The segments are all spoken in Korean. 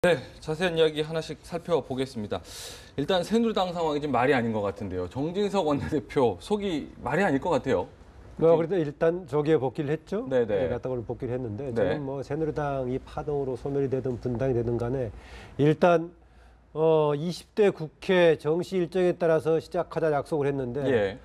네, 자세한 이야기 하나씩 살펴보겠습니다. 일단 새누리당 상황이 지금 말이 아닌 것 같은데요. 정진석 원내대표 속이 말이 아닐 것 같아요. 그래도 일단 조기에 복귀를 했죠. 네네. 갔다가 복귀를 했는데 네. 저는 뭐 새누리당이 파동으로 소멸이 되든 분당이 되든 간에 일단 20대 국회 정시 일정에 따라서 시작하자 약속을 했는데 예,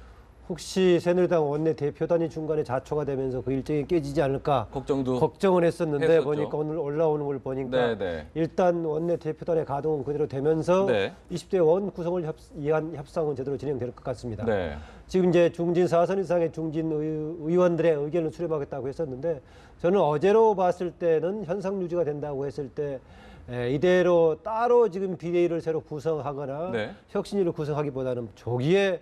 혹시 새누리당 원내대표단이 중간에 자초가 되면서 그 일정이 깨지지 않을까 걱정을 했었는데 했었죠. 보니까 오늘 올라오는 걸 보니까 네네. 일단 원내대표단의 가동은 그대로 되면서 네. 20대 원 구성을 위한 협상은 제대로 진행될 것 같습니다. 네. 지금 이제 중진 4선 이상의 중진 의원들의 의견을 수렴하겠다고 했었는데 저는 어제로 봤을 때는 현상 유지가 된다고 했을 때 이대로 따로 지금 비대위를 새로 구성하거나 네. 혁신위를 구성하기보다는 조기에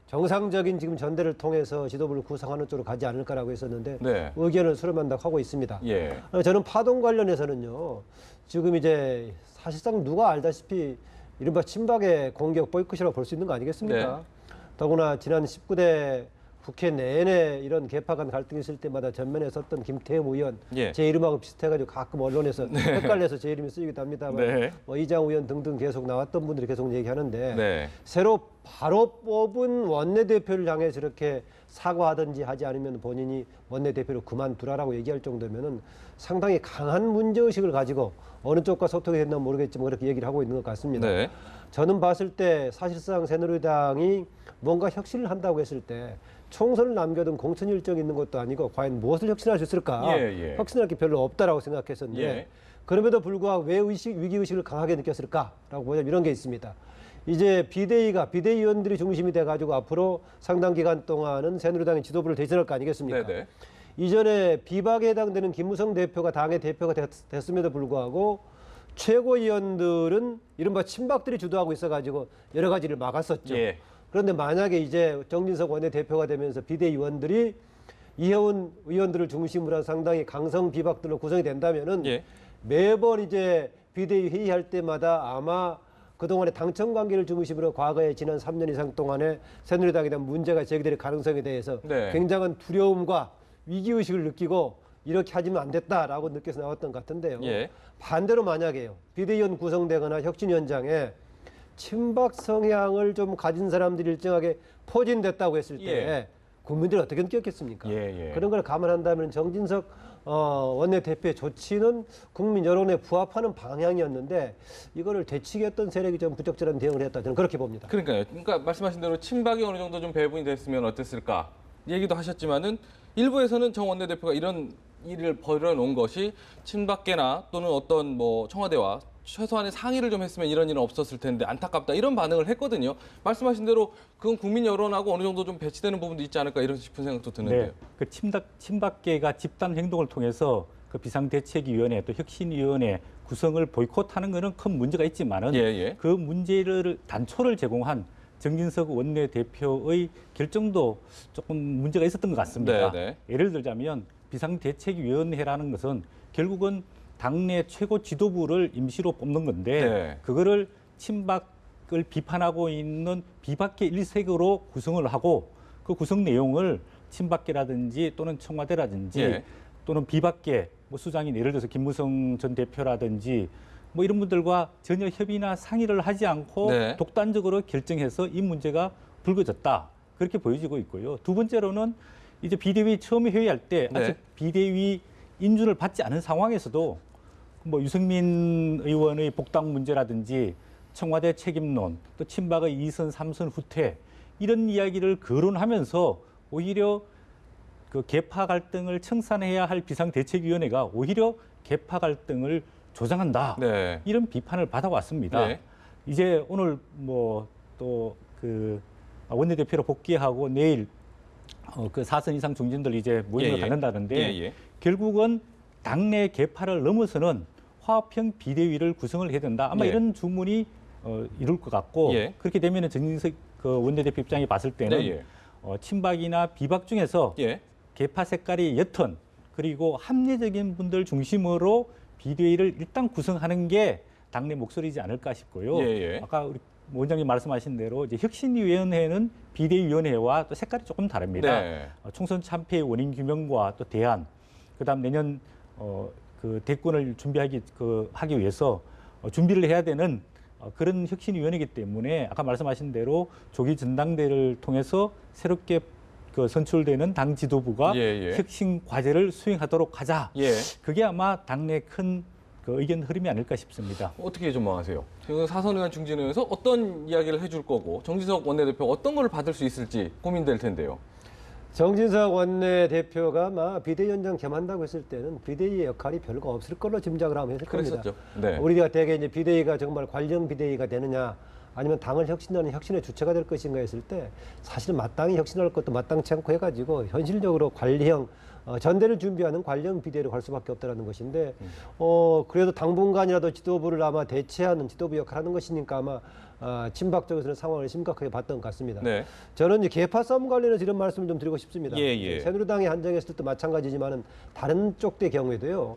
정상적인 지금 전대를 통해서 지도부를 구성하는 쪽으로 가지 않을까라고 했었는데 네. 의견을 수렴한다고 하고 있습니다. 예. 저는 파동 관련해서는요. 지금 이제 사실상 누가 알다시피 이른바 친박의 공격 보이콧이라고 볼 수 있는 거 아니겠습니까? 네. 더구나 지난 19대 국회 내내 이런 개파 간 갈등이 있을 때마다 전면에 섰던 김태흠 의원 예. 제 이름하고 비슷해가지고 가끔 언론에서 헷갈려서 제 이름이 쓰이기도 합니다만 네. 이장 의원 등등 계속 나왔던 분들이 계속 얘기하는데 네. 새로 바로 뽑은 원내대표를 향해 저렇게 사과하든지 하지 않으면 본인이 원내대표를 그만두라라고 얘기할 정도면은 상당히 강한 문제의식을 가지고 어느 쪽과 소통이 됐나 모르겠지만 그렇게 얘기를 하고 있는 것 같습니다. 네. 저는 봤을 때 사실상 새누리당이 뭔가 혁신을 한다고 했을 때 총선을 남겨둔 공천 일정이 있는 것도 아니고 과연 무엇을 혁신할 수 있을까? 예. 혁신할 게 별로 없다라고 생각했었는데 예. 그럼에도 불구하고 왜 위기의식을 강하게 느꼈을까라고 보자면 이런 게 있습니다. 이제 비대위원들이 중심이 돼가지고 앞으로 상당 기간 동안은 새누리당의 지도부를 대신할 거 아니겠습니까? 네네. 이전에 비박에 해당되는 김무성 대표가 당의 대표가 됐음에도 불구하고 최고위원들은 이른바 친박들이 주도하고 있어가지고 여러 가지를 막았었죠. 예. 그런데 만약에 이제 정진석 원내대표가 되면서 비대위원들이 이혜원 의원들을 중심으로 한 상당히 강성 비박들로 구성이 된다면은 예. 매번 이제 비대위 회의할 때마다 아마 그동안의 당청 관계를 중심으로 과거에 지난 3년 이상 동안에 새누리당에 대한 문제가 제기될 가능성에 대해서 네. 굉장한 두려움과 위기의식을 느끼고 이렇게 하지면 안 됐다라고 느껴서 나왔던 것 같은데요. 예. 반대로 만약에요. 비대위원 구성되거나 혁신위원장에 친박 성향을 좀 가진 사람들이 일정하게 포진됐다고 했을 때 예. 국민들이 어떻게 느꼈겠습니까? 예. 그런 걸 감안한다면 정진석 원내대표의 조치는 국민 여론에 부합하는 방향이었는데 이거를 되치겠던 세력이 좀 부적절한 대응을 했다. 저는 그렇게 봅니다. 그러니까요. 그러니까 말씀하신 대로 친박이 어느 정도 좀 배분이 됐으면 어땠을까 얘기도 하셨지만은 일부에서는 정 원내대표가 이런 일을 벌여놓은 것이 친박계나 또는 어떤 뭐 청와대와 최소한의 상의를 좀 했으면 이런 일은 없었을 텐데 안타깝다 이런 반응을 했거든요. 말씀하신 대로 그건 국민 여론하고 어느 정도 좀 배치되는 부분도 있지 않을까 이런 싶은 생각도 드는데요. 네, 그 친박계가 집단 행동을 통해서 그 비상대책위원회 또 혁신위원회 구성을 보이콧하는 것은 큰 문제가 있지만은 예. 그 문제를 단초를 제공한 정진석 원내대표의 결정도 조금 문제가 있었던 것 같습니다. 네. 예를 들자면 비상대책위원회라는 것은 결국은 당내 최고 지도부를 임시로 뽑는 건데 네. 그거를 친박을 비판하고 있는 비박계 일색으로 구성을 하고 그 구성 내용을 친박계라든지 또는 청와대라든지 예. 또는 비박계 뭐 수장인 예를 들어서 김무성 전 대표라든지 뭐 이런 분들과 전혀 협의나 상의를 하지 않고 네. 독단적으로 결정해서 이 문제가 불거졌다. 그렇게 보여지고 있고요. 두 번째로는 이제 비대위 처음에 회의할 때 네. 아직 비대위 인준을 받지 않은 상황에서도 뭐 유승민 의원의 복당 문제라든지 청와대 책임론, 또 친박의 2선, 3선 후퇴 이런 이야기를 거론하면서 오히려 그 개파 갈등을 청산해야 할 비상대책위원회가 오히려 개파 갈등을 조장한다. 네. 이런 비판을 받아왔습니다. 네. 이제 오늘 뭐 또 그 원내대표로 복귀하고 내일 그 4선 이상 중진들 이제 모임을 갖는다는데 예. 결국은 당내 개파를 넘어서는 화합형 비대위를 구성을 해야 된다. 아마 예. 이런 주문이 이룰 것 같고 예. 그렇게 되면 정진석 그 원내대표 입장에 봤을 때는 친박이나 비박 중에서 예. 개파 색깔이 옅은 그리고 합리적인 분들 중심으로 비대위를 일단 구성하는 게 당내 목소리지 않을까 싶고요. 예. 아까 우리 원장님 말씀하신 대로 이제 혁신위원회는 비대위원회와 또 색깔이 조금 다릅니다. 네. 총선 참패의 원인 규명과 또 대안, 그다음 내년 그 대권을 준비하기 하기 위해서 준비를 해야 되는 그런 혁신위원회이기 때문에 아까 말씀하신 대로 조기 전당대회를 통해서 새롭게 그 선출되는 당 지도부가 혁신 과제를 수행하도록 하자. 그게 아마 당내 큰 그 의견 흐름이 아닐까 싶습니다. 어떻게 전망하세요? 지금 사선의원 중진회에서 어떤 이야기를 해줄 거고 정진석 원내대표가 어떤 걸 받을 수 있을지 고민될 텐데요. 정진석 원내대표가 막 비대위원장 겸한다고 했을 때는 비대위의 역할이 별거 없을 걸로 짐작을 하면 했을 겁니다. 그랬었죠. 네. 우리가 대개 이제 비대위가 정말 관령 비대위가 되느냐 아니면 당을 혁신하는 혁신의 주체가 될 것인가 했을 때 사실 마땅히 혁신할 것도 마땅치 않고 해가지고 현실적으로 관리형 전대를 준비하는 관령 비대위로 갈 수밖에 없다는 것인데 그래도 당분간이라도 지도부를 아마 대체하는 지도부 역할을 하는 것이니까 아마 친박 쪽에서는 상황을 심각하게 봤던 것 같습니다. 네. 저는 이제 계파 싸움 관련해서 이런 말씀을 좀 드리고 싶습니다. 예. 새누리당이 한정했을 때도 마찬가지지만은 다른 쪽의 경우에도요.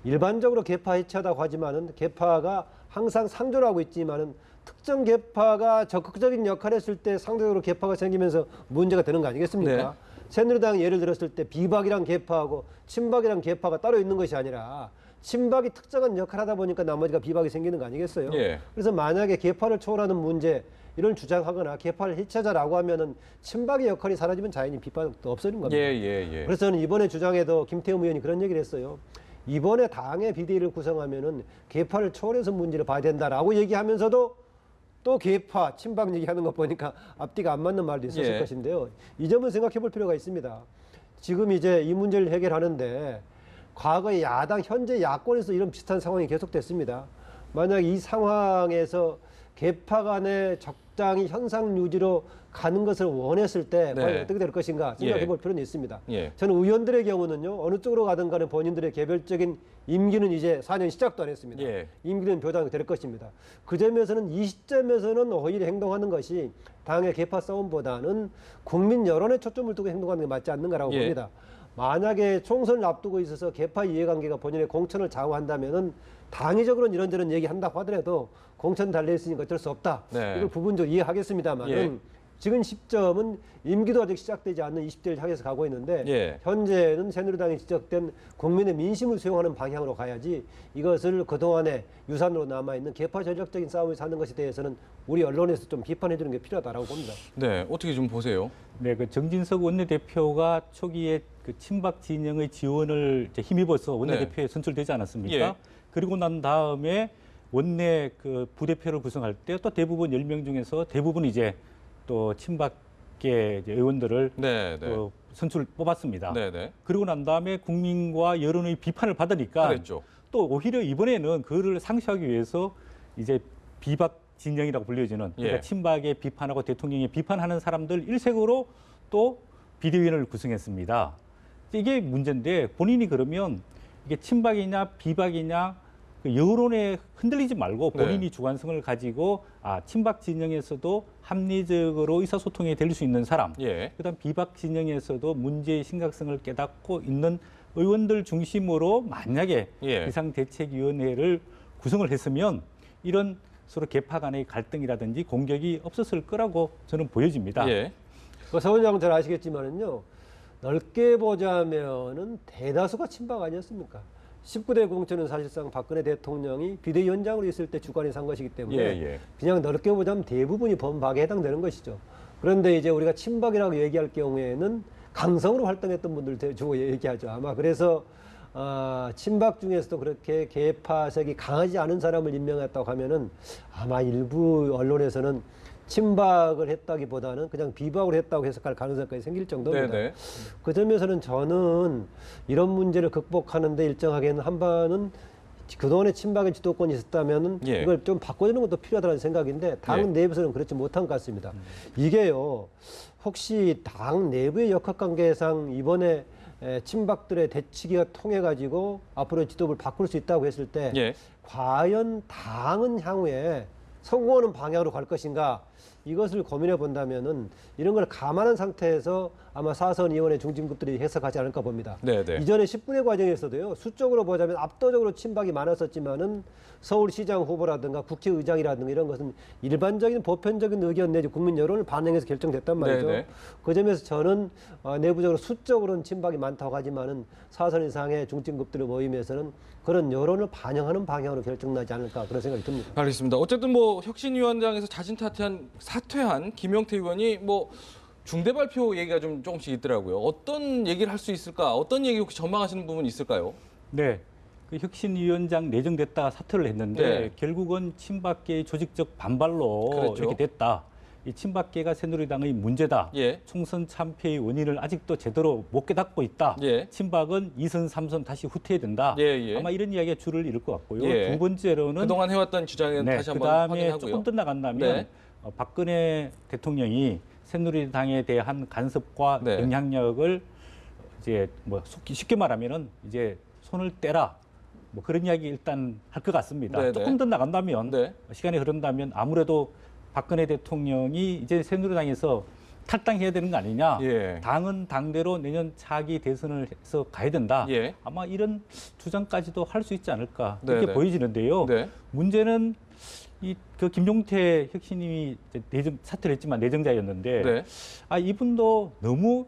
일반적으로 계파 해체하다고 하지만은 계파가 항상 상존하고 있지만은 특정 계파가 적극적인 역할을 했을 때 상대적으로 계파가 생기면서 문제가 되는 거 아니겠습니까? 네. 새누리당 예를 들었을 때 비박이랑 계파하고 친박이랑 계파가 따로 있는 것이 아니라 친박이 특정한 역할을 하다 보니까 나머지가 비박이 생기는 거 아니겠어요? 예. 그래서 만약에 계파를 초월하는 문제 이런 주장하거나 계파를 해체하자라고 하면은 친박의 역할이 사라지면 자연히 비박도 없어지는 겁니다. 그래서 저는 이번에 주장에도 김태흠 의원이 그런 얘기를 했어요. 이번에 당의 비대위를 구성하면은 계파를 초월해서 문제를 봐야 된다라고 얘기하면서도 또 계파, 친박 얘기하는 거 보니까 앞뒤가 안 맞는 말도 있었을 것인데요. 이 점은 생각해 볼 필요가 있습니다. 지금 이제 이 문제를 해결하는데 과거에 야당, 현재 야권에서 이런 비슷한 상황이 계속됐습니다. 만약 이 상황에서 계파 간의 적당히 현상 유지로 가는 것을 원했을 때 과연 어떻게 될 것인가 생각해 볼 필요는 있습니다. 저는 의원들의 경우는요. 어느 쪽으로 가든 간에 본인들의 개별적인 임기는 이제 4년 시작도 안 했습니다. 임기는 보장될 것입니다. 그 점에서는 이 시점에서는 오히려 행동하는 것이 당의 계파 싸움보다는 국민 여론에 초점을 두고 행동하는 게 맞지 않는가라고 봅니다. 만약에 총선을 앞두고 있어서 계파 이해관계가 본인의 공천을 좌우한다면은 당위적으로는 이런저런 얘기한다고 하더라도 공천 달려있으니까 어쩔 수 없다. 이걸 부분적으로 이해하겠습니다만은 지금 시점은 임기도 아직 시작되지 않는 20대를 향해서 가고 있는데 현재는 새누리당이 지적된 국민의 민심을 수용하는 방향으로 가야지 이것을 그동안에 유산으로 남아있는 계파 전략적인 싸움에서 하는 것에 대해서는 우리 언론에서 좀 비판해 주는 게 필요하다고 봅니다. 네, 어떻게 좀 보세요? 네, 그 정진석 원내대표가 초기에 그 친박 진영의 지원을 이제 힘입어서 원내대표에 선출되지 않았습니까? 그리고 난 다음에 원내 그 부대표를 구성할 때 또 대부분 10명 중에서 대부분 이제 또 친박계 의원들을 또 선출 뽑았습니다. 그리고 난 다음에 국민과 여론의 비판을 받으니까 또 오히려 이번에는 그를 상쇄하기 위해서 이제 비박 진영이라고 불려지는 그러니까 친박에 비판하고 대통령에 비판하는 사람들 일색으로 또 비대위원회를 구성했습니다. 이게 문제인데 본인이 그러면 이게 친박이냐 비박이냐 그 여론에 흔들리지 말고 본인이 주관성을 가지고 친박 진영에서도 합리적으로 의사소통이 될 수 있는 사람, 그다음 비박 진영에서도 문제의 심각성을 깨닫고 있는 의원들 중심으로 만약에 비상대책위원회를 구성을 했으면 이런 서로 계파 간의 갈등이라든지 공격이 없었을 거라고 저는 보여집니다. 서 원장은 잘 아시겠지만은요, 넓게 보자면은 대다수가 친박 아니었습니까? 19대 공천은 사실상 박근혜 대통령이 비대위원장으로 있을 때 주관해서 한 것이기 때문에 그냥 넓게 보자면 대부분이 범박에 해당되는 것이죠. 그런데 이제 우리가 친박이라고 얘기할 경우에는 강성으로 활동했던 분들 주로 얘기하죠. 아마 그래서 친박 중에서도 그렇게 계파색이 강하지 않은 사람을 임명했다고 하면은 아마 일부 언론에서는 친박을 했다기보다는 그냥 비박을 했다고 해석할 가능성까지 생길 정도입니다. 그 점에서는 저는 이런 문제를 극복하는 데 일정하게는 한반은 그동안에 친박의 지도권이 있었다면 이걸 좀 바꿔주는 것도 필요하다는 생각인데 당 내부에서는 그렇지 못한 것 같습니다. 이게요, 혹시 당 내부의 역학관계상 이번에 친박들의 대치기가 통해가지고 앞으로 지도부를 바꿀 수 있다고 했을 때 과연 당은 향후에 성공하는 방향으로 갈 것인가 이것을 고민해 본다면은 이런 걸 감안한 상태에서 아마 사선 의원의 중진급들이 해석하지 않을까 봅니다. 네네. 이전에 10분의 과정에서도요. 수적으로 보자면 압도적으로 친박이 많았었지만은 서울시장 후보라든가 국회의장이라든가 이런 것은 일반적인 보편적인 의견 내지 국민 여론을 반영해서 결정됐단 말이죠. 네네. 그 점에서 저는 내부적으로 수적으로는 친박이 많다고 하지만은 사선 이상의 중진급들의 모임에서는 그런 여론을 반영하는 방향으로 결정나지 않을까 그런 생각이 듭니다. 알겠습니다. 어쨌든 뭐 혁신위원장에서 자진 사퇴한 김용태 의원이 뭐 중대 발표 얘기가 좀 조금씩 있더라고요. 어떤 얘기를 할 수 있을까? 어떤 얘기 혹시 전망하시는 부분이 있을까요? 네. 그 혁신위원장 내정됐다가 사퇴를 했는데 네. 결국은 친박계의 조직적 반발로 그렇죠. 이렇게 됐다. 이 친박계가 새누리당의 문제다. 예. 총선 참패의 원인을 아직도 제대로 못 깨닫고 있다. 예. 친박은 2선, 3선 다시 후퇴해야 된다. 예, 예. 아마 이런 이야기가 줄을 이룰 것 같고요. 예. 두 번째로는 그동안 해왔던 주장은 네, 다시 한번 그다음에 확인하고요. 조금 더 나간다면 네. 박근혜 대통령이 새누리당에 대한 간섭과 네. 영향력을 이제 뭐 쉽게 말하면은 이제 손을 떼라. 뭐 그런 이야기 일단 할 것 같습니다. 네, 조금 네. 더 나간다면 네. 시간이 흐른다면 아무래도 박근혜 대통령이 이제 새누리당에서 탈당해야 되는 거 아니냐. 예. 당은 당대로 내년 차기 대선을 해서 가야 된다. 예. 아마 이런 주장까지도 할 수 있지 않을까 네, 이렇게 네. 보여지는데요. 네. 문제는 그 김용태 혁신님이 사퇴를 했지만 내정자였는데 네. 이분도 너무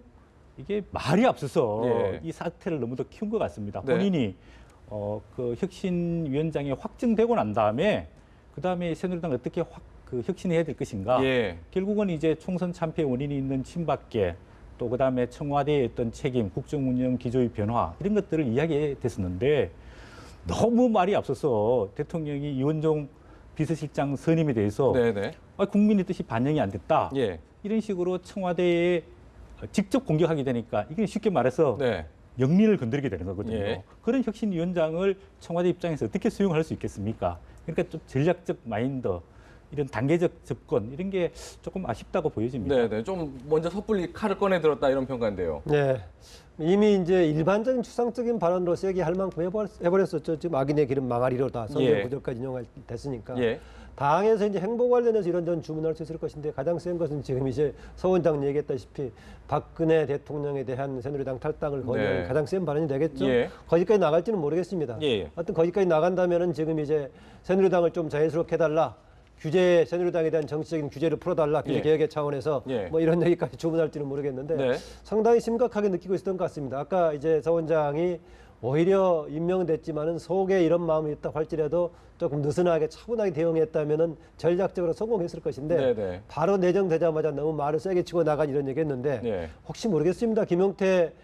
이게 말이 앞서서 예. 이 사태를 너무 더 키운 것 같습니다. 네. 본인이 그 혁신위원장이 확정되고 난 다음에 그 다음에 새누리당 어떻게 그 혁신해야 될 것인가. 예. 결국은 이제 총선 참패 원인이 있는 친박계 또 그 다음에 청와대의 어떤 책임, 국정운영 기조의 변화 이런 것들을 이야기했었는데 너무 말이 앞서서 대통령이 이원종 비서실장 선임에 대해서 네네. 국민의 뜻이 반영이 안 됐다. 예. 이런 식으로 청와대에 직접 공격하게 되니까 이게 쉽게 말해서 네. 영린을 건드리게 되는 거거든요. 예. 그런 혁신위원장을 청와대 입장에서 어떻게 수용할 수 있겠습니까? 그러니까 좀 전략적 마인드, 이런 단계적 접근 이런 게 조금 아쉽다고 보여집니다. 네네. 좀 먼저 섣불리 칼을 꺼내 들었다 이런 평가인데요. 네. 이미 이제 일반적인 추상적인 발언으로 세게 할 만큼 해버렸었죠. 지금 악인의 길은 망하리로다. 성경 예. 구절까지 인용할 됐으니까. 예. 당에서 이제 행보 관련해서 이런저런 주문할 수 있을 것인데 가장 센 것은 지금 이제 서 원장 얘기했다시피 박근혜 대통령에 대한 새누리당 탈당을 건의하는 네. 가장 센 발언이 되겠죠. 예. 거기까지 나갈지는 모르겠습니다. 예. 하여튼 거기까지 나간다면은 지금 이제 새누리당을 좀 자연스럽게 해달라. 규제 새누리당에 대한 정치적인 규제를 풀어달라. 규제 예. 개혁의 차원에서 예. 뭐 이런 얘기까지 주문할지는 모르겠는데 네. 상당히 심각하게 느끼고 있었던 것 같습니다. 아까 이제 서 원장이 오히려 임명됐지만은 속에 이런 마음이 있다고 할지라도 조금 느슨하게 차분하게 대응했다면은 전략적으로 성공했을 것인데 네네. 바로 내정되자마자 너무 말을 세게 치고 나간 이런 얘기했는데 네. 혹시 모르겠습니다. 김용태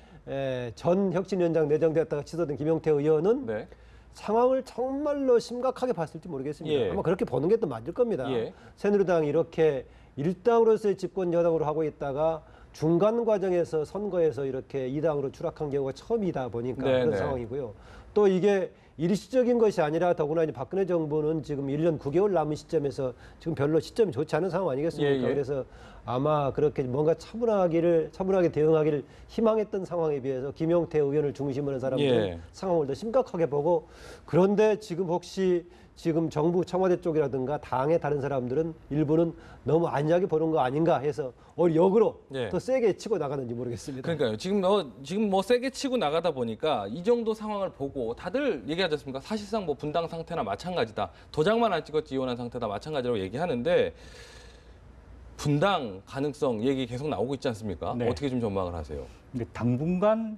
전 혁신위원장 내정됐다가 취소된 김용태 의원은 네. 상황을 정말로 심각하게 봤을지 모르겠습니다. 예. 아마 그렇게 보는 게 또 맞을 겁니다. 예. 새누리당이 이렇게 일당으로서의 집권 여당으로 하고 있다가 중간 과정에서 선거에서 이렇게 2당으로 추락한 경우가 처음이다 보니까 네, 그런 네. 상황이고요. 또 이게 일시적인 것이 아니라 더구나 이제 박근혜 정부는 지금 1년 9개월 남은 시점에서 지금 별로 시점이 좋지 않은 상황 아니겠습니까? 예, 예. 그래서 아마 그렇게 뭔가 차분하게 대응하기를 희망했던 상황에 비해서 김용태 의원을 중심으로 한 사람들은 예. 상황을 더 심각하게 보고 그런데 지금 혹시 지금 정부 청와대 쪽이라든가 당의 다른 사람들은 일부는 너무 안이하게 보는 거 아닌가 해서 역으로 예. 더 세게 치고 나가는지 모르겠습니다. 그러니까요. 지금 뭐 세게 치고 나가다 보니까 이 정도 상황을 보고 다들 얘기하지 않습니까? 사실상 뭐 분당 상태나 마찬가지다. 도장만 안 찍었지 이혼한 상태다 마찬가지라고 얘기하는데 분당 가능성 얘기 계속 나오고 있지 않습니까? 네. 어떻게 좀 전망을 하세요? 근데 당분간은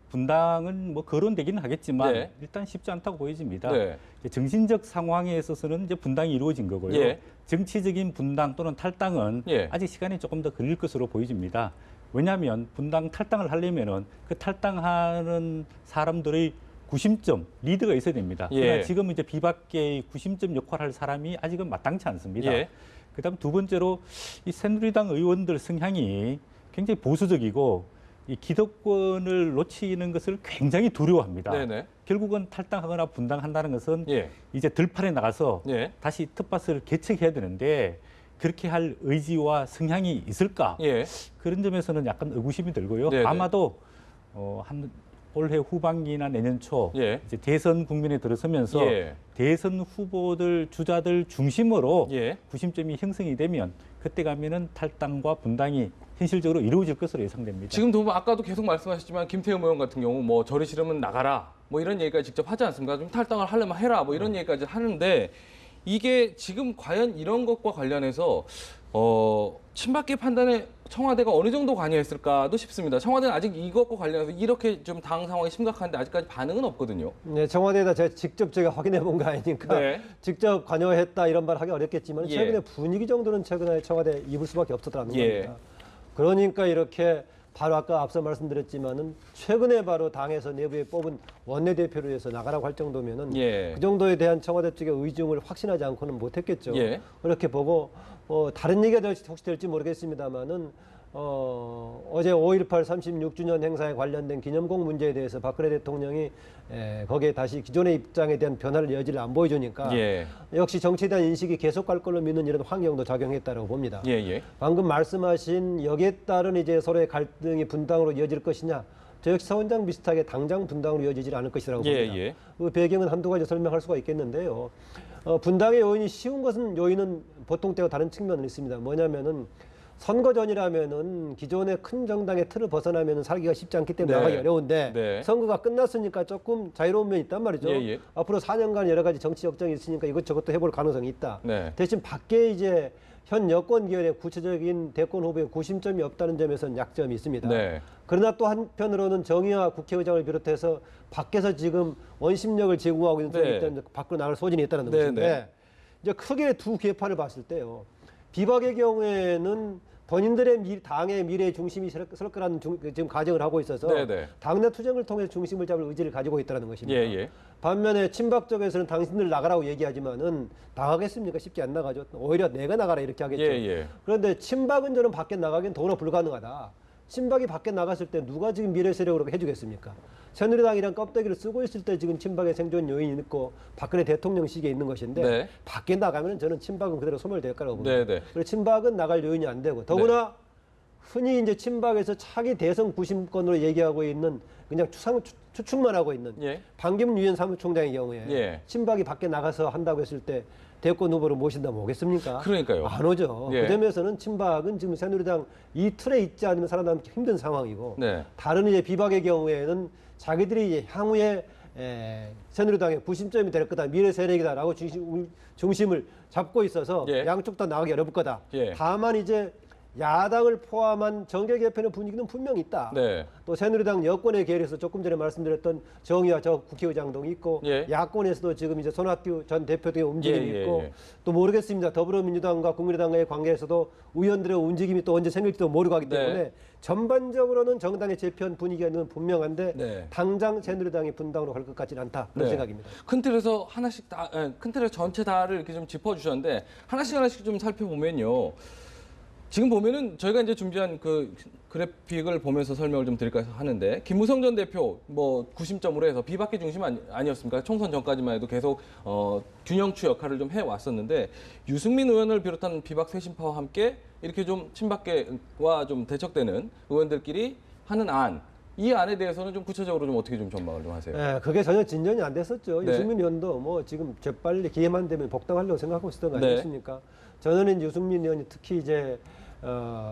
분당은 뭐 거론되기는 하겠지만 네. 일단 쉽지 않다고 보여집니다. 네. 정신적 상황에 있어서는 이제 분당이 이루어진 거고요. 예. 정치적인 분당 또는 탈당은 예. 아직 시간이 조금 더 걸릴 것으로 보여집니다. 왜냐하면 분당 탈당을 하려면은 그 탈당하는 사람들의 구심점 리드가 있어야 됩니다. 예. 그러나 지금 이제 비박계의 구심점 역할을 할 사람이 아직은 마땅치 않습니다. 예. 그다음 두 번째로 이 새누리당 의원들 성향이 굉장히 보수적이고 이 기득권을 놓치는 것을 굉장히 두려워합니다. 네네. 결국은 탈당하거나 분당한다는 것은 예. 이제 들판에 나가서 예. 다시 텃밭을 개척해야 되는데 그렇게 할 의지와 성향이 있을까? 예. 그런 점에서는 약간 의구심이 들고요. 네네. 아마도 한 올해 후반기나 내년 초 예. 이제 대선 국면에 들어서면서 예. 대선 후보들 주자들 중심으로 예. 구심점이 형성이 되면 그때 가면은 탈당과 분당이 현실적으로 이루어질 것으로 예상됩니다. 지금도 뭐 아까도 계속 말씀하셨지만 김태흠 의원 같은 경우 뭐 저리 싫으면 나가라 뭐 이런 얘기까지 직접 하지 않습니까? 좀 탈당을 하려면 해라 뭐 이런 얘기까지 하는데 이게 지금 과연 이런 것과 관련해서 친박계 판단에 청와대가 어느 정도 관여했을까도 싶습니다. 청와대는 아직 이것과 관련해서 이렇게 좀 당 상황이 심각한데 아직까지 반응은 없거든요. 네, 청와대에다 제가 확인해 본 거 아니니까 네. 직접 관여했다 이런 말 하기 어렵겠지만 예. 최근에 분위기 정도는 최근에 청와대 입을 수밖에 없었다는 예. 겁니다. 그러니까 이렇게 바로 아까 앞서 말씀드렸지만은 최근에 바로 당에서 내부에 뽑은 원내대표를 위해서 나가라고 할 정도면은 예. 그 정도에 대한 청와대 쪽의 의중을 확신하지 않고는 못했겠죠. 예. 그렇게 보고 다른 얘기가 혹시 될지 모르겠습니다만은 어제 5.18 36주년 행사에 관련된 기념곡 문제에 대해서 박근혜 대통령이 거기에 다시 기존의 입장에 대한 변화를 여지를 안 보여주니까 예. 역시 정치에 대한 인식이 계속 갈 걸로 믿는 이런 환경도 작용했다고 봅니다. 예, 예. 방금 말씀하신 여기에 따른 이제 서로의 갈등이 분당으로 이어질 것이냐, 저 역시 서 원장 비슷하게 당장 분당으로 이어지질 않을 것이라고 예, 봅니다. 예. 그 배경은 한두 가지 설명할 수가 있겠는데요. 분당의 요인이 쉬운 것은 요인은 보통 때와 다른 측면은 있습니다. 뭐냐면은 선거 전이라면은 기존의 큰 정당의 틀을 벗어나면은 살기가 쉽지 않기 때문에 네. 나가기 어려운데 네. 선거가 끝났으니까 조금 자유로운 면이 있단 말이죠. 예, 예. 앞으로 4년간 여러 가지 정치 역정이 있으니까 이것저것도 해볼 가능성이 있다. 네. 대신 밖에 이제 현 여권 기열의 구체적인 대권 후보의 구심점이 없다는 점에서는 약점이 있습니다. 네. 그러나 또 한편으로는 정의와 국회의장을 비롯해서 밖에서 지금 원심력을 제공하고 있는 네. 쪽이 때문에 밖으로 나갈 소진이 있다는 네, 것인데 네. 이제 크게 두 계파를 봤을 때요. 비박의 경우에는 본인들의 당의 미래의 중심이 설 거라는 지금 가정을 하고 있어서 네, 네. 당내 투쟁을 통해서 중심을 잡을 의지를 가지고 있다는 것입니다. 예, 예. 반면에 친박 쪽에서는 당신들 나가라고 얘기하지만은 나가겠습니까? 쉽지 안 나가죠. 오히려 내가 나가라 이렇게 하겠죠. 예, 예. 그런데 친박은 저는 밖에 나가기엔 도로 불가능하다. 친박이 밖에 나갔을 때 누가 지금 미래 세력으로 해주겠습니까? 새누리당이랑 껍데기를 쓰고 있을 때 지금 친박의 생존 요인이 있고 박근혜 대통령식에 있는 것인데 네. 밖에 나가면 저는 친박은 그대로 소멸될 거라고 봅니다. 네, 네. 그리고 친박은 나갈 요인이 안 되고 더구나 흔히 이제 친박에서 차기 대선 구심권으로 얘기하고 있는 그냥 추측만 하고 있는 예. 반기문 유엔 사무총장의 경우에 예. 친박이 밖에 나가서 한다고 했을 때 대권 후보를 모신다면 오겠습니까? 그러니까요. 안 오죠. 예. 그 점에서는 친박은 지금 새누리당 이 틀에 있지 않으면 살아남기 힘든 상황이고 네. 다른 이제 비박의 경우에는 자기들이 이제 향후에 새누리당의 구심점이 될 거다, 미래 세력이다라고 중심을 잡고 있어서 예. 양쪽 다 나가기 어려울 거다. 예. 다만 이제 야당을 포함한 정계 개편의 분위기는 분명히 있다. 네. 또 새누리당 여권에 계열해서 조금 전에 말씀드렸던 정의와 저 국회의장 등이 있고 예. 야권에서도 지금 이제 손학규 전 대표 등의 움직임이 예, 예, 있고 예. 또 모르겠습니다. 더불어민주당과 국민의당과의 관계에서도 의원들의 움직임이 또 언제 생길지도 모르고 하기 때문에 네. 전반적으로는 정당의 재편 분위기가 분명한데 네. 당장 새누리당이 분당으로 갈 것 같지는 않다. 그런 네. 생각입니다. 큰 틀에서 하나씩 다, 큰 틀에서 전체 다를 이렇게 좀 짚어주셨는데 하나씩 좀 살펴보면요. 지금 보면은 저희가 이제 준비한 그 그래픽을 보면서 설명을 좀 드릴까 하는데 김무성 전 대표 뭐 구심점으로 해서 비박계 중심 아니었습니까? 총선 전까지만 해도 계속 균형추 역할을 좀 해왔었는데 유승민 의원을 비롯한 비박 쇄신파와 함께 이렇게 좀 친박계와 좀 대척되는 의원들끼리 하는 안. 이 안에 대해서는 좀 구체적으로 좀 어떻게 좀 전망을 좀 하세요? 네, 그게 전혀 진전이 안 됐었죠. 네. 유승민 의원도 뭐 지금 재빨리 기회만 되면 복당하려고 생각하고 있었던 거 네. 아니겠습니까? 저는 이제 유승민 의원이 특히 이제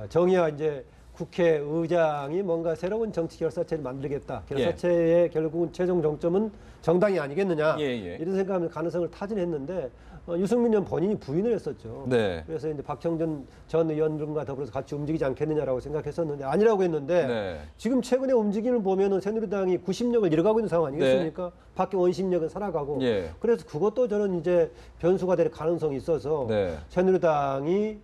정의와 이제 국회의장이 뭔가 새로운 정치 결사체를 만들겠다. 결사체의 결국은 최종 정점은 정당이 아니겠느냐. 예, 예. 이런 생각하면 가능성을 타진했는데 유승민 의원 본인이 부인을 했었죠. 네. 그래서 이제 박형준 전 의원들과 더불어서 같이 움직이지 않겠느냐라고 생각했었는데 아니라고 했는데 네. 지금 최근의 움직임을 보면은 새누리당이 구심력을 잃어가고 있는 상황 아니겠습니까? 밖에 원심력은 살아가고. 예. 그래서 그것도 저는 이제 변수가 될 가능성이 있어서 네. 새누리당이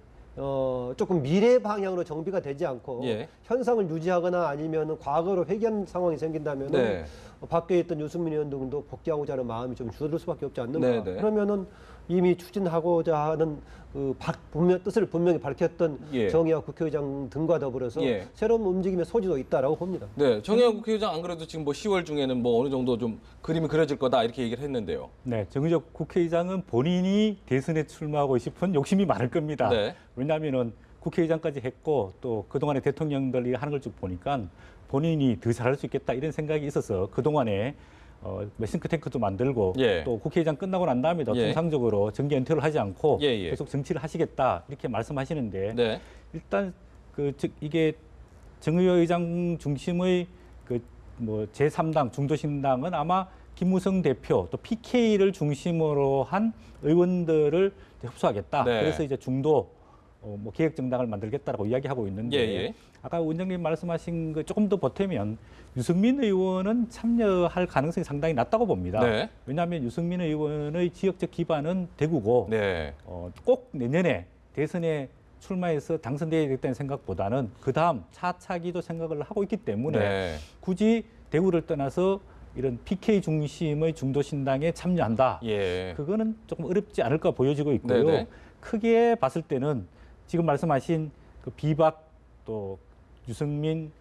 조금 미래 방향으로 정비가 되지 않고 예. 현상을 유지하거나 아니면 과거로 회귀한 상황이 생긴다면 네. 밖에 있던 유승민 의원 등도 복귀하고자 하는 마음이 좀 줄어들 수밖에 없지 않는가. 네, 네. 그러면은 이미 추진하고자 하는 그 뜻을 분명히 밝혔던 예. 정의와 국회의장 등과 더불어서 예. 새로운 움직임의 소지도 있다라고 봅니다. 네, 정의화 국회의장 안 그래도 지금 뭐 10월 중에는 뭐 어느 정도 좀 그림이 그려질 거다 이렇게 얘기를 했는데요. 네, 정의적 국회의장은 본인이 대선에 출마하고 싶은 욕심이 많을 겁니다. 네. 왜냐하면은 국회의장까지 했고 또 그동안에 대통령들이 하는 걸 쭉 보니까 본인이 더 잘할 수 있겠다 이런 생각이 있어서 그동안에 싱크탱크도 만들고 예. 또 국회의장 끝나고 난 다음에도 예. 통상적으로 정계 은퇴를 하지 않고 예, 예. 계속 정치를 하시겠다 이렇게 말씀하시는데 네. 일단 즉 이게 정의회 의장 중심의 그 뭐 제3당 중도신당은 아마 김무성 대표 또 PK를 중심으로 한 의원들을 협소하겠다. 네. 그래서 이제 중도 뭐 개혁 정당을 만들겠다라고 이야기하고 있는데 예. 아까 원장님 말씀하신 거 조금 더 보태면 유승민 의원은 참여할 가능성이 상당히 낮다고 봅니다. 네. 왜냐하면 유승민 의원의 지역적 기반은 대구고 네. 꼭 내년에 대선에 출마해서 당선되겠다는 생각보다는 그다음 차차기도 생각을 하고 있기 때문에 네. 굳이 대구를 떠나서 이런 PK 중심의 중도신당에 참여한다. 예. 그거는 조금 어렵지 않을까 보여지고 있고요. 네네. 크게 봤을 때는 지금 말씀하신 그 비박 또 유승민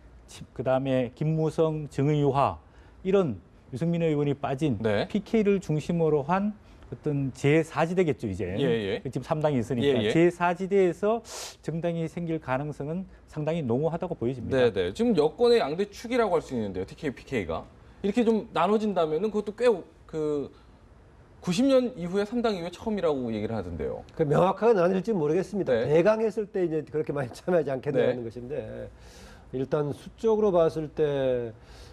그다음에 김무성 정의화 이런 유승민 의원이 빠진 네. PK를 중심으로 한 어떤 제4지대겠죠, 이제. 예. 지금 3당이 있으니까. 예. 제4지대에서 정당이 생길 가능성은 상당히 농후하다고 보여집니다. 네네. 지금 여권의 양대 축이라고 할 수 있는데요. TK, PK가. 이렇게 좀 나눠진다면은 그것도 꽤 그 90년 이후에 3당 이후에 처음이라고 얘기를 하던데요. 그 명확하게 나뉠지 모르겠습니다. 네. 대강했을 때 이제 그렇게 많이 참여하지 않겠다는 네. 것인데 일단 수적으로 봤을 때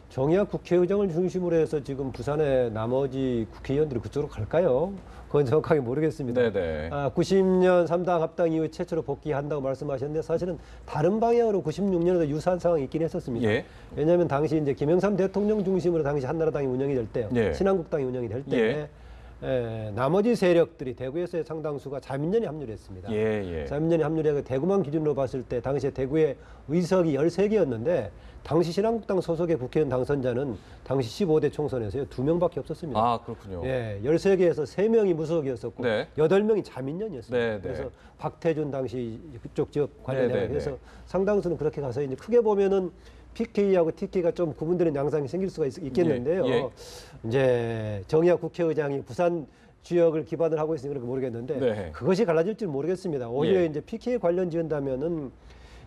정의학 국회의장을 중심으로 해서 지금 부산의 나머지 국회의원들이 그쪽으로 갈까요? 그건 정확하게 모르겠습니다. 네네. 90년 3당 합당 이후에 최초로 복귀한다고 말씀하셨는데 사실은 다른 방향으로 96년에도 유사한 상황이 있긴 했었습니다. 예. 왜냐하면 당시 이제 김영삼 대통령 중심으로 당시 한나라당이 운영이 될 때요. 예. 신한국당이 운영이 될 때 나머지 세력들이 대구에서의 상당수가 자민련에 합류를 했습니다. 예. 자민련에 합류해서 대구만 기준으로 봤을 때 당시에 대구의 의석이 13개였는데 당시 신한국당 소속의 국회의원 당선자는 당시 15대 총선에서요 2명밖에 없었습니다. 아, 그렇군요. 예, 13개에서 3명이 무소속이었었고 네. 8명이 자민련이었습니다. 네. 그래서 박태준 당시 그쪽 지역 관련해서 네. 그래서 상당수는 그렇게 가서 이제 크게 보면은 PK하고 TK가 좀 구분되는 양상이 생길 수가 있겠는데요. 예. 이제 정의학 국회의장이 부산 지역을 기반을 하고 있으니 그렇게 모르겠는데 네. 그것이 갈라질지 모르겠습니다. 오히려 예. 이제 PK 관련 지은다면은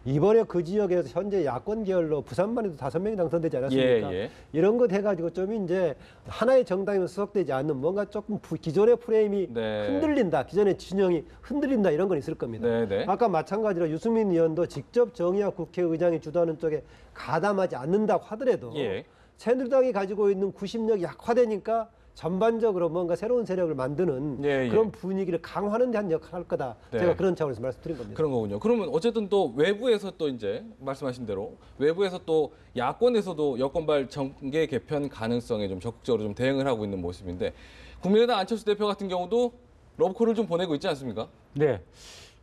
이번에 그 지역에서 현재 야권 계열로 부산만 해도 5명이 당선되지 않았습니까? 예. 이런 것 해가지고 좀 이제 하나의 정당이면 수석되지 않는 뭔가 조금 기존의 프레임이 네. 흔들린다, 기존의 진영이 흔들린다 이런 건 있을 겁니다. 네. 아까 마찬가지로 유승민 의원도 직접 정의학 국회의장이 주도하는 쪽에 가담하지 않는다고 하더라도 예. 새누리당이 가지고 있는 구심력이 약화되니까 전반적으로 뭔가 새로운 세력을 만드는 예. 그런 분위기를 강화하는 데 한 역할을 할 거다. 네. 제가 그런 차원에서 말씀드린 겁니다. 그런 거군요. 그러면 어쨌든 또 외부에서 또 이제 말씀하신 대로 외부에서 또 야권에서도 여권발 정계 개편 가능성에 좀 적극적으로 좀 대응을 하고 있는 모습인데 국민의당 안철수 대표 같은 경우도 러브콜을 좀 보내고 있지 않습니까? 네.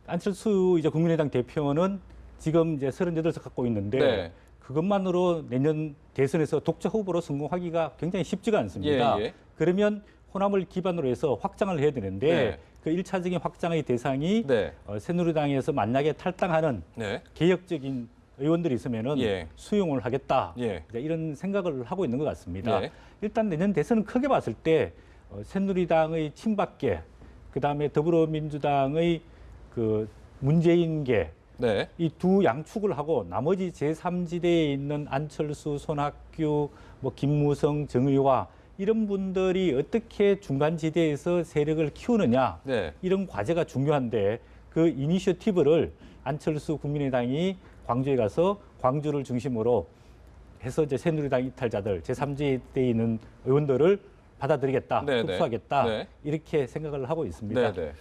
안철수 이제 국민의당 대표는 지금 이제 38석 갖고 있는데 네. 그것만으로 내년 대선에서 독자 후보로 성공하기가 굉장히 쉽지가 않습니다. 예. 그러면 호남을 기반으로 해서 확장을 해야 되는데 네. 그 1차적인 확장의 대상이 네. 새누리당에서 만약에 탈당하는 네. 개혁적인 의원들이 있으면은 예. 수용을 하겠다. 예. 이제 이런 생각을 하고 있는 것 같습니다. 예. 일단 내년 대선은 크게 봤을 때 새누리당의 친박계, 그다음에 더불어민주당의 그 문재인계 네. 이 두 양축을 하고 나머지 제3지대에 있는 안철수, 손학규, 뭐 김무성, 정의화 이런 분들이 어떻게 중간 지대에서 세력을 키우느냐 네. 이런 과제가 중요한데 그 이니셔티브를 안철수 국민의당이 광주에 가서 광주를 중심으로 해서 이제 새누리당 이탈자들 제3지대에 있는 의원들을 받아들이겠다, 네, 흡수하겠다 네. 이렇게 생각을 하고 있습니다. 네.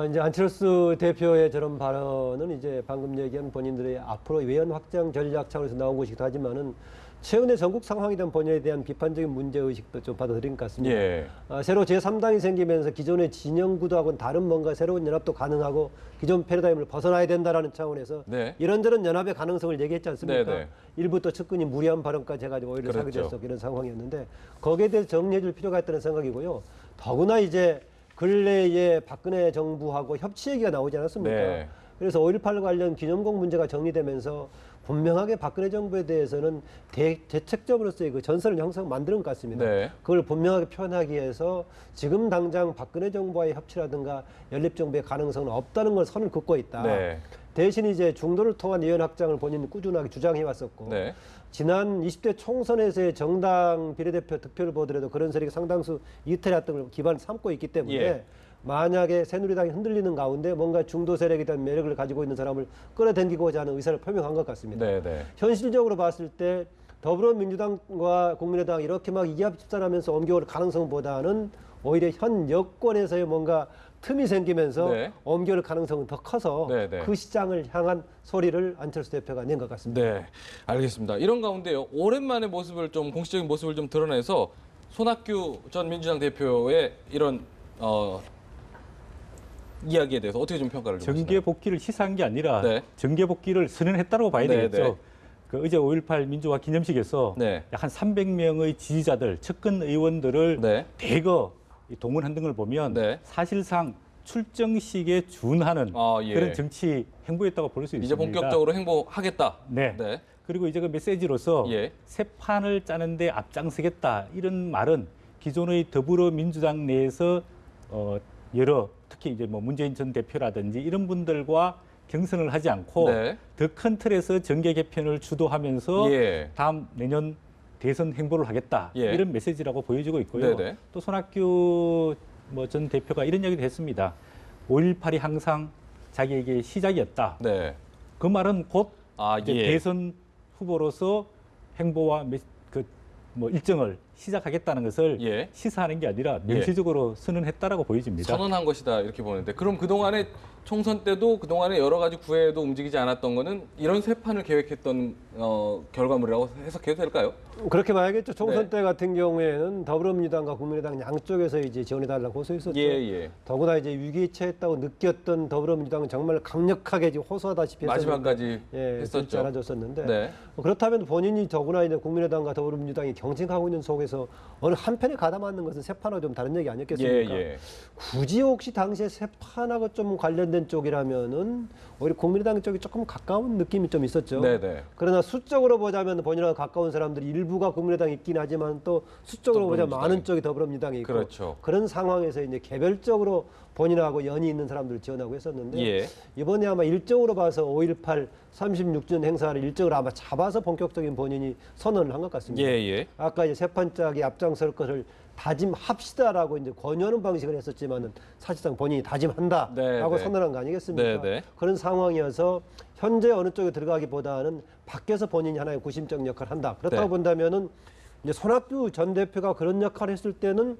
이제 안철수 대표의 저런 발언은 이제 방금 얘기한 본인들의 앞으로 외연 확장 전략 차원에서 나온 것이기도 하지만은 최근의 전국 상황에 대한 본인에 대한 비판적인 문제의식도 좀 받아들인 것 같습니다. 예. 새로 제3당이 생기면서 기존의 진영 구도하고는 다른 뭔가 새로운 연합도 가능하고 기존 패러다임을 벗어나야 된다라는 차원에서 네. 이런저런 연합의 가능성을 얘기했지 않습니까? 네. 일부 또 측근이 무리한 발언까지 해가지고 오히려 사게 그렇죠. 됐었고 이런 상황이었는데 거기에 대해서 정리해 줄 필요가 있다는 생각이고요. 더구나 이제 근래에 박근혜 정부하고 협치 얘기가 나오지 않았습니까? 네. 그래서 5.18 관련 기념공 문제가 정리되면서 분명하게 박근혜 정부에 대해서는 대책적으로서의 그 전선을 형성 만드는 것 같습니다. 네. 그걸 분명하게 표현하기 위해서 지금 당장 박근혜 정부와의 협치라든가 연립정부의 가능성은 없다는 걸 선을 긋고 있다. 네. 대신 이제 중도를 통한 예언 확장을 본인은 꾸준하게 주장해 왔었고 네. 지난 20대 총선에서의 정당 비례대표 득표를 보더라도 그런 세력이 상당수 이탈했던 걸 기반을 삼고 있기 때문에 예. 만약에 새누리당이 흔들리는 가운데 뭔가 중도 세력에 대한 매력을 가지고 있는 사람을 끌어당기고자 하는 의사를 표명한 것 같습니다. 네, 네. 현실적으로 봤을 때 더불어민주당과 국민의당 이렇게 막 이합 집산하면서 옮겨올 가능성보다는 오히려 현 여권에서의 뭔가 틈이 생기면서 네. 옮겨올 가능성은 더 커서 네, 네. 그 시장을 향한 소리를 안철수 대표가 낸 것 같습니다. 네, 알겠습니다. 이런 가운데요, 오랜만에 모습을 좀 공식적인 모습을 좀 드러내서 손학규 전 민주당 대표의 이런 이야기에 대해서 어떻게 좀 평가를 좀 정계 하시나요? 복귀를 시사한 게 아니라 네. 정계 복귀를 선언했다고 봐야 네, 되겠죠. 네. 그 어제 5.18 민주화 기념식에서 네. 약 한 300명의 지지자들, 측근 의원들을 네. 대거 동원한 등을 보면 네. 사실상 출정식에 준하는 예. 그런 정치 행보였다고 볼 수 있습니다. 이제 본격적으로 행보하겠다. 네. 네. 그리고 이제 그 메시지로서 예. 새 판을 짜는데 앞장서겠다 이런 말은 기존의 더불어민주당 내에서 여러 특히 이제 뭐 문재인 전 대표라든지 이런 분들과 경선을 하지 않고 네. 더 큰 틀에서 정계 개편을 주도하면서 예. 다음 내년 대선 행보를 하겠다 예. 이런 메시지라고 보여지고 있고요. 네네. 또 손학규 전 대표가 이런 이야기도 했습니다. 5.18이 항상 자기에게 시작이었다. 네. 그 말은 곧 이제 예. 대선 후보로서 행보와 일정을 시작하겠다는 것을 예. 시사하는 게 아니라 명시적으로 선언했다라고 보여집니다. 선언한 것이다 이렇게 보는데 그럼 그동안에 총선 때도 그동안에 여러 가지 구애도 움직이지 않았던 거는 이런 새 판을 계획했던 결과물이라고 해석해도 될까요? 그렇게 봐야겠죠. 총선 네. 때 같은 경우에는 더불어민주당과 국민의당 양쪽에서 이제 지원해달라고 호소했었죠. 예. 더구나 이제 위기에 처했다고 느꼈던 더불어민주당은 정말 강력하게 이제 호소하다시피 마지막까지 들지 했었죠. 않아줬었는데 네. 그렇다면 본인이 더구나 이제 국민의당과 더불어민주당이 경쟁하고 있는 속에서 어느 한편에 가담하는 것은 새 판하고 좀 다른 얘기 아니었겠습니까? 예. 굳이 혹시 당시에 새 판하고 좀 관련된 쪽이라면은 오히려 국민의당 쪽이 조금 가까운 느낌이 좀 있었죠. 네네. 그러나 수적으로 보자면 본인하고 가까운 사람들이 일부가 국민의당에 있긴 하지만 또 수적으로 보자면 더불어민주당이. 많은 쪽이 더불어민주당에 있고 그렇죠. 그런 상황에서 이제 개별적으로 본인하고 연이 있는 사람들을 지원하고 했었는데 예. 이번에 아마 일정으로 봐서 5.18 36주년 행사를 일정을 아마 잡아서 본격적인 본인이 선언을 한 것 같습니다. 예. 아까 이제 새 판짜기 앞장설 것을 다짐합시다라고 이제 권유하는 방식을 했었지만은 사실상 본인이 다짐한다라고 네. 선언한 거 아니겠습니까? 네. 그런 상황이어서 현재 어느 쪽에 들어가기보다는 밖에서 본인이 하나의 구심적 역할을 한다. 그렇다고 네. 본다면은 이제 손학규 전 대표가 그런 역할을 했을 때는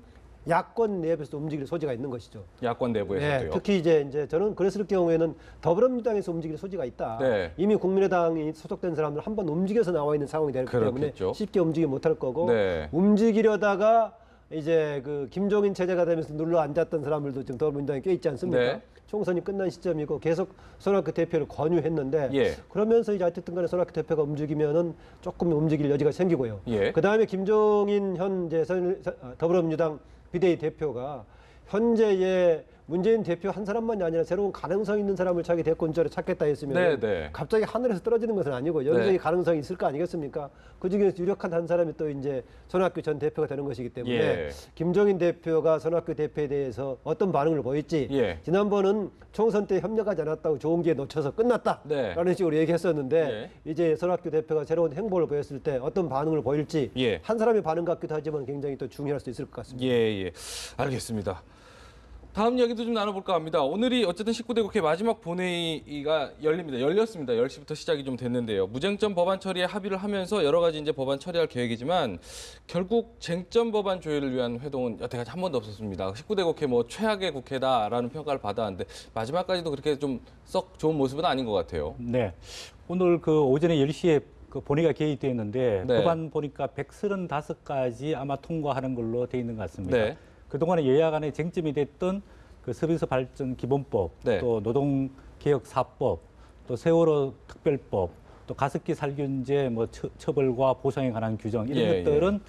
야권 내부에서 움직일 소지가 있는 것이죠. 야권 내부에서도요. 특히 이제 저는 그랬을 경우에는 더불어민주당에서 움직일 소지가 있다. 네. 이미 국민의당이 소속된 사람들 한번 움직여서 나와 있는 상황이 되기 때문에 그렇겠죠. 쉽게 움직이지 못할 거고 네. 움직이려다가 이제 그 김종인 체제가 되면서 눌러 앉았던 사람들도 지금 더불어민주당에 꽤 있지 않습니까? 네. 총선이 끝난 시점이고 계속 손학규 대표를 권유했는데 예. 그러면서 이제 어쨌든 간에 손학규 대표가 움직이면은 조금 움직일 여지가 생기고요. 예. 그다음에 김종인 현 이제 더불어민주당 비대위 대표가 현재의 문재인 대표 한 사람만이 아니라 새로운 가능성 있는 사람을 자기 대권자로 찾겠다 했으면 네. 갑자기 하늘에서 떨어지는 것은 아니고 여기저기 네. 가능성이 있을 거 아니겠습니까? 그중에서 유력한 한 사람이 또 이제 손학규 전 대표가 되는 것이기 때문에 예. 김종인 대표가 손학규 대표에 대해서 어떤 반응을 보일지 예. 지난번은 총선 때 협력하지 않았다고 좋은 기회 놓쳐서 끝났다라는 네. 식으로 얘기했었는데 예. 이제 손학규 대표가 새로운 행보를 보였을 때 어떤 반응을 보일지 예. 한 사람의 반응 같기도 하지만 굉장히 또 중요할 수 있을 것 같습니다. 예. 알겠습니다. 다음 이야기도 좀 나눠볼까 합니다. 오늘이 어쨌든 19대 국회 마지막 본회의가 열렸습니다. 10시부터 시작이 좀 됐는데요. 무쟁점 법안 처리에 합의를 하면서 여러 가지 이제 법안 처리할 계획이지만 결국 쟁점 법안 조율을 위한 회동은 여태까지 한 번도 없었습니다. 19대 국회 뭐 최악의 국회다라는 평가를 받았는데 마지막까지도 그렇게 좀 썩 좋은 모습은 아닌 것 같아요. 네. 오늘 그 오전에 10시에 그 본회의가 개의되었는데 네. 법안 보니까 135가지 아마 통과하는 걸로 돼 있는 것 같습니다. 네. 그동안에 여야 간에 쟁점이 됐던 그 서비스 발전 기본법, 네. 또 노동개혁 4법, 또 세월호 특별법, 또 가습기 살균제 뭐 처벌과 보상에 관한 규정 이런 예, 것들은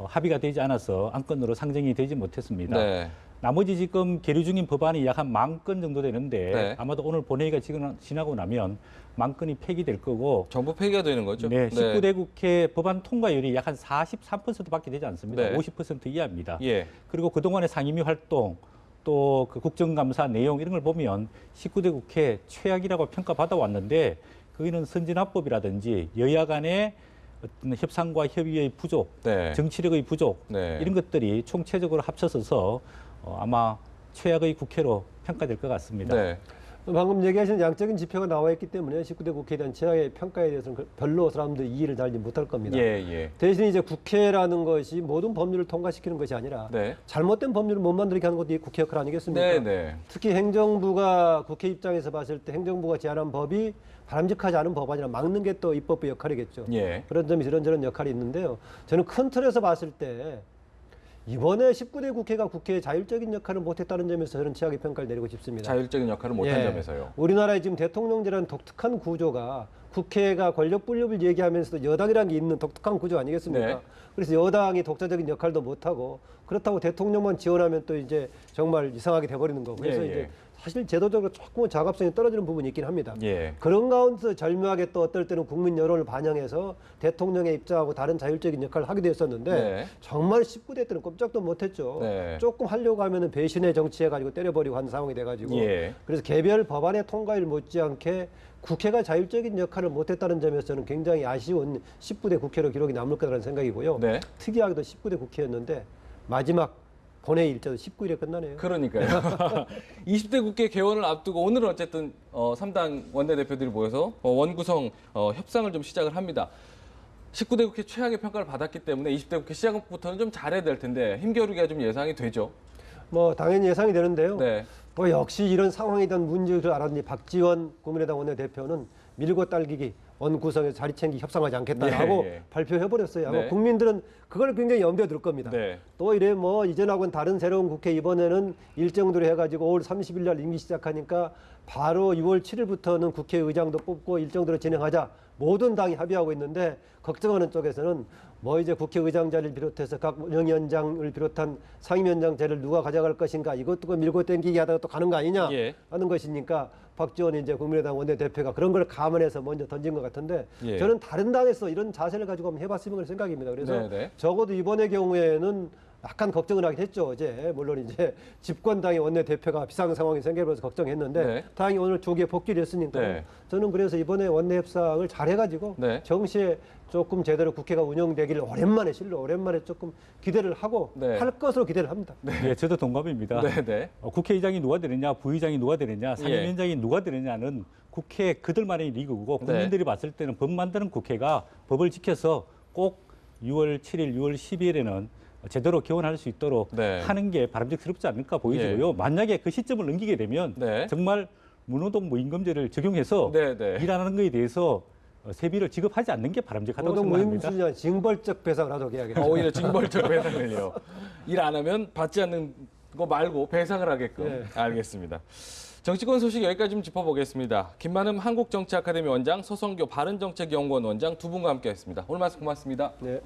합의가 되지 않아서 안건으로 상정이 되지 못했습니다. 네. 나머지 지금 계류 중인 법안이 약 한 10,000건 정도 되는데 네. 아마도 오늘 본회의가 지나고 나면 10,000건이 폐기될 거고 전부 폐기가 되는 거죠? 네, 19대 국회 법안 통과율이 약 한 43%밖에 되지 않습니다. 네. 50% 이하입니다. 예. 그리고 그동안의 상임위 활동 또 그 국정감사 내용 이런 걸 보면 19대 국회 최악이라고 평가받아 왔는데 거기는 선진화법이라든지 여야 간의 어떤 협상과 협의의 부족, 네. 정치력의 부족 네. 이런 것들이 총체적으로 합쳐서서 아마 최악의 국회로 평가될 것 같습니다. 네. 방금 얘기하신 양적인 지표가 나와 있기 때문에 19대 국회에 대한 최악의 평가에 대해서는 별로 사람들이 이해를 달지 못할 겁니다. 예. 대신 이제 국회라는 것이 모든 법률을 통과시키는 것이 아니라 네. 잘못된 법률을 못 만들게 하는 것도 이 국회 역할 아니겠습니까? 네. 특히 행정부가 국회 입장에서 봤을 때 행정부가 제안한 법이 바람직하지 않은 법안이라 막는 게 또 입법부의 역할이겠죠. 예. 그런 점이 이런저런 역할이 있는데요. 저는 큰 틀에서 봤을 때 이번에 19대 국회가 국회의 자율적인 역할을 못했다는 점에서 저는 최악의 평가를 내리고 싶습니다. 자율적인 역할을 못한 예. 점에서요. 우리나라의 지금 대통령제라는 독특한 구조가 국회가 권력 분립을 얘기하면서도 여당이라는 게 있는 독특한 구조 아니겠습니까? 네. 그래서 여당이 독자적인 역할도 못하고 그렇다고 대통령만 지원하면 또 이제 정말 이상하게 돼버리는 거고 그래서 예. 이제 사실 제도적으로 조금은 작업성이 떨어지는 부분이 있긴 합니다. 예. 그런 가운데서 절묘하게 또 어떨 때는 국민 여론을 반영해서 대통령의 입장하고 다른 자율적인 역할을 하기도 했었는데 네. 정말 19대 때는 꼼짝도 못했죠. 네. 조금 하려고 하면은 배신의 정치해가지고 때려버리고 하는 상황이 돼가지고 예. 그래서 개별 법안의 통과일 못지않게 국회가 자율적인 역할을 못했다는 점에서 저는 굉장히 아쉬운 19대 국회로 기록이 남을 거라는 생각이고요. 네. 특이하게도 19대 국회였는데 마지막 본회의 일자도 19일에 끝나네요. 그러니까요. 20대 국회 개원을 앞두고 오늘은 어쨌든 3당 원내대표들이 모여서 원구성 협상을 좀 시작을 합니다. 19대 국회 최악의 평가를 받았기 때문에 20대 국회 시작부터는 좀 잘해야 될 텐데 힘겨루기가 좀 예상이 되죠. 뭐 당연히 예상이 되는데요. 네. 또 역시 이런 상황에 대한 문제를 알았니 박지원 국민의당 원내대표는 밀고 딸기기 원구성에서 자리 챙기 협상하지 않겠다라고 예. 발표해버렸어요. 아마 네. 국민들은 그걸 굉장히 염두에 둘 겁니다. 네. 또 이래 뭐 이전하고는 다른 새로운 국회 이번에는 일정대로 해가지고 5월 30일 날 임기 시작하니까 바로 6월 7일부터는 국회의장도 뽑고 일정대로 진행하자 모든 당이 합의하고 있는데 걱정하는 쪽에서는 뭐 이제 국회의장 자리를 비롯해서 각 운영위원장을 비롯한 상임위원장 자리를 누가 가져갈 것인가 이것도 밀고 땡기기 하다가 또 가는 거 아니냐 예. 하는 것이니까 박지원 이제 국민의당 원내대표가 그런 걸 감안해서 먼저 던진 것 같은데 예. 저는 다른 당에서 이런 자세를 가지고 한번 해봤으면 그런 생각입니다. 그래서 네네. 적어도 이번의 경우에는 약간 걱정을 하긴 했죠. 어제 물론 이제 집권당의 원내대표가 비상 상황이 생겨버려서 걱정했는데 네. 다행히 오늘 조기에 복귀를 했으니까 네. 저는 그래서 이번에 원내 협상을 잘 해가지고 네. 정시에 조금 제대로 국회가 운영되기를 오랜만에 조금 기대를 하고 네. 할 것으로 기대를 합니다. 네, 저도 동감입니다. 네. 국회의장이 누가 되느냐, 부의장이 누가 되느냐, 상임위원장이 누가 되느냐는 국회 그들만의 리그고 국민들이 봤을 때는 법 만드는 국회가 법을 지켜서 꼭 6월 7일, 6월 12일에는 제대로 개원할 수 있도록 네. 하는 게 바람직스럽지 않을까 보이고요. 만약에 그 시점을 넘기게 되면 네. 정말 문호동 무임금제를 적용해서 네. 일하는 것에 대해서 세비를 지급하지 않는 게 바람직하다고 노동 모임 생각합니다. 수준이 징벌적 배상을 하도록 해야겠죠. 오히려 징벌적 배상을요. 일 안 하면 받지 않는 거 말고 배상을 하게끔. 네. 알겠습니다. 정치권 소식 여기까지 좀 짚어보겠습니다. 김만흠 한국정치아카데미 원장, 서성교 바른정책연구원 원장 두 분과 함께했습니다. 오늘 말씀 고맙습니다. 네.